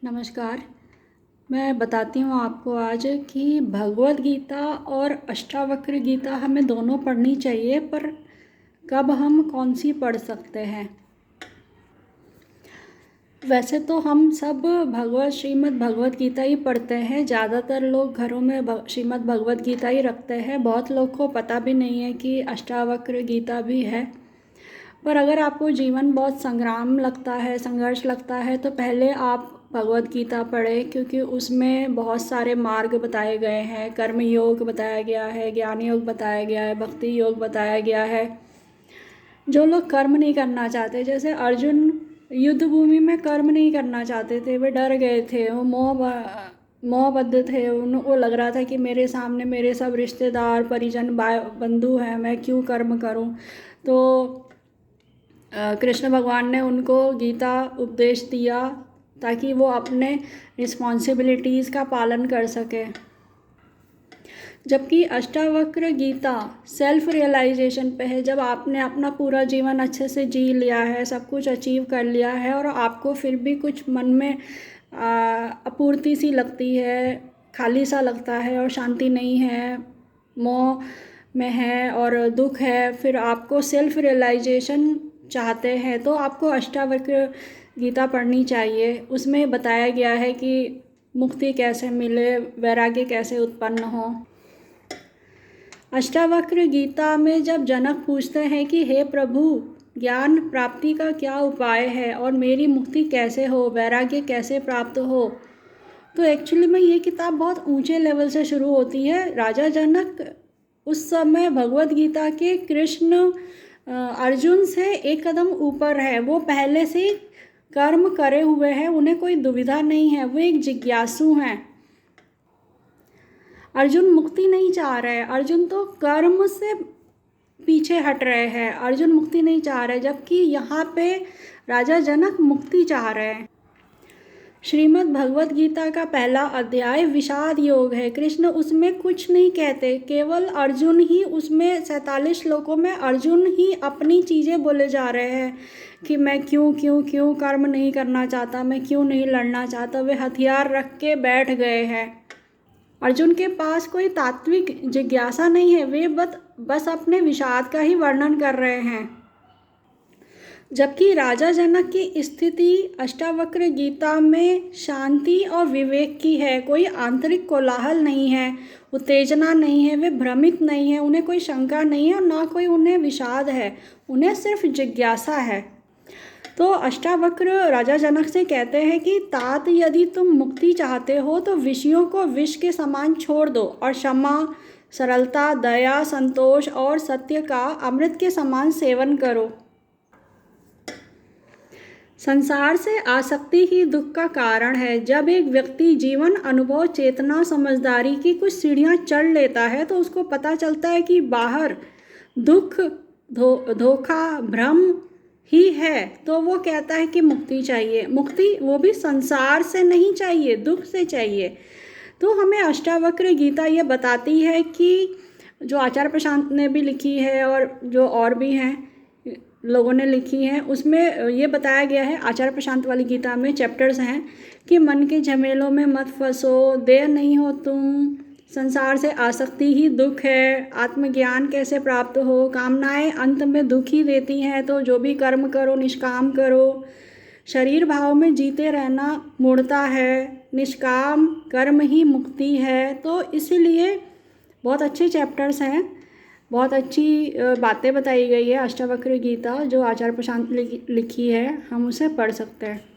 नमस्कार। मैं बताती हूँ आपको आज कि भगवद गीता और अष्टावक्र गीता हमें दोनों पढ़नी चाहिए, पर कब हम कौन सी पढ़ सकते हैं। वैसे तो हम सब श्रीमद् भगवद गीता ही पढ़ते हैं। ज़्यादातर लोग घरों में श्रीमद् भगवद गीता ही रखते हैं। बहुत लोग को पता भी नहीं है कि अष्टावक्र गीता भी है। पर अगर आपको जीवन बहुत संग्राम लगता है, संघर्ष लगता है, तो पहले आप भगवद गीता पढ़ें, क्योंकि उसमें बहुत सारे मार्ग बताए गए हैं। कर्म योग बताया गया है, ज्ञान योग बताया गया है, भक्ति योग बताया गया है। जो लोग कर्म नहीं करना चाहते, जैसे अर्जुन युद्ध भूमि में कर्म नहीं करना चाहते थे, वे डर गए थे, वो मोहबद्ध थे। उनको लग रहा था कि मेरे सामने मेरे सब रिश्तेदार परिजन बंधु हैं, मैं क्यों कर्म करूं। तो कृष्ण भगवान ने उनको गीता उपदेश दिया ताकि वो अपने रिस्पॉन्सिबिलिटीज़ का पालन कर सके। जबकि अष्टावक्र गीता सेल्फ रियलाइजेशन पे है। जब आपने अपना पूरा जीवन अच्छे से जी लिया है, सब कुछ अचीव कर लिया है, और आपको फिर भी कुछ मन में अपूर्ति सी लगती है, खाली सा लगता है और शांति नहीं है, मोह में है और दुख है, फिर आपको सेल्फ रियलाइजेशन चाहते हैं, तो आपको अष्टावक्र गीता पढ़नी चाहिए। उसमें बताया गया है कि मुक्ति कैसे मिले, वैराग्य कैसे उत्पन्न हो। अष्टावक्र गीता में जब जनक पूछते हैं कि हे प्रभु, ज्ञान प्राप्ति का क्या उपाय है और मेरी मुक्ति कैसे हो, वैराग्य कैसे प्राप्त हो, तो एक्चुअली में ये किताब बहुत ऊंचे लेवल से शुरू होती है। राजा जनक उस समय भगवद गीता के कृष्ण अर्जुन से एक कदम ऊपर है। वो पहले से कर्म करे हुए हैं, उन्हें कोई दुविधा नहीं है, वो एक जिज्ञासु हैं। अर्जुन मुक्ति नहीं चाह रहे हैं, अर्जुन तो कर्म से पीछे हट रहे हैं, अर्जुन मुक्ति नहीं चाह रहे, जबकि यहाँ पे राजा जनक मुक्ति चाह रहे हैं। श्रीमद् भगवद गीता का पहला अध्याय विषाद योग है। कृष्ण उसमें कुछ नहीं कहते, केवल अर्जुन ही उसमें 47 श्लोकों में अर्जुन ही अपनी चीज़ें बोले जा रहे हैं कि मैं क्यों कर्म नहीं करना चाहता, मैं क्यों नहीं लड़ना चाहता। वे हथियार रख के बैठ गए हैं। अर्जुन के पास कोई तात्विक जिज्ञासा नहीं है, वे बस अपने विषाद का ही वर्णन कर रहे हैं। जबकि राजा जनक की स्थिति अष्टावक्र गीता में शांति और विवेक की है। कोई आंतरिक कोलाहल नहीं है, उत्तेजना नहीं है, वे भ्रमित नहीं है, उन्हें कोई शंका नहीं है और ना कोई उन्हें विषाद है, उन्हें सिर्फ जिज्ञासा है। तो अष्टावक्र राजा जनक से कहते हैं कि तात, यदि तुम मुक्ति चाहते हो तो विषयों को विष के समान छोड़ दो और क्षमा, सरलता, दया, संतोष और सत्य का अमृत के समान सेवन करो। संसार से आसक्ति ही दुख का कारण है। जब एक व्यक्ति जीवन, अनुभव, चेतना, समझदारी की कुछ सीढ़ियां चढ़ लेता है तो उसको पता चलता है कि बाहर दुख, धोखा, भ्रम ही है, तो वो कहता है कि मुक्ति चाहिए। मुक्ति वो भी संसार से नहीं चाहिए, दुख से चाहिए। तो हमें अष्टावक्र गीता ये बताती है कि जो आचार्य प्रशांत ने भी लिखी है और जो और भी हैं लोगों ने लिखी है, उसमें ये बताया गया है, आचार्य प्रशांत वाली गीता में चैप्टर्स हैं कि मन के झमेलों में मत फंसो, देर नहीं हो तुम, संसार से आसक्ति ही दुख है, आत्मज्ञान कैसे प्राप्त हो, कामनाएं अंत में दुख ही देती हैं, तो जो भी कर्म करो निष्काम करो, शरीर भाव में जीते रहना मूढ़ता है, निष्काम कर्म ही मुक्ति है। तो इसीलिए बहुत अच्छे चैप्टर्स हैं, बहुत अच्छी बातें बताई गई है अष्टावक्र गीता जो आचार्य प्रशांत लिखी है, हम उसे पढ़ सकते हैं।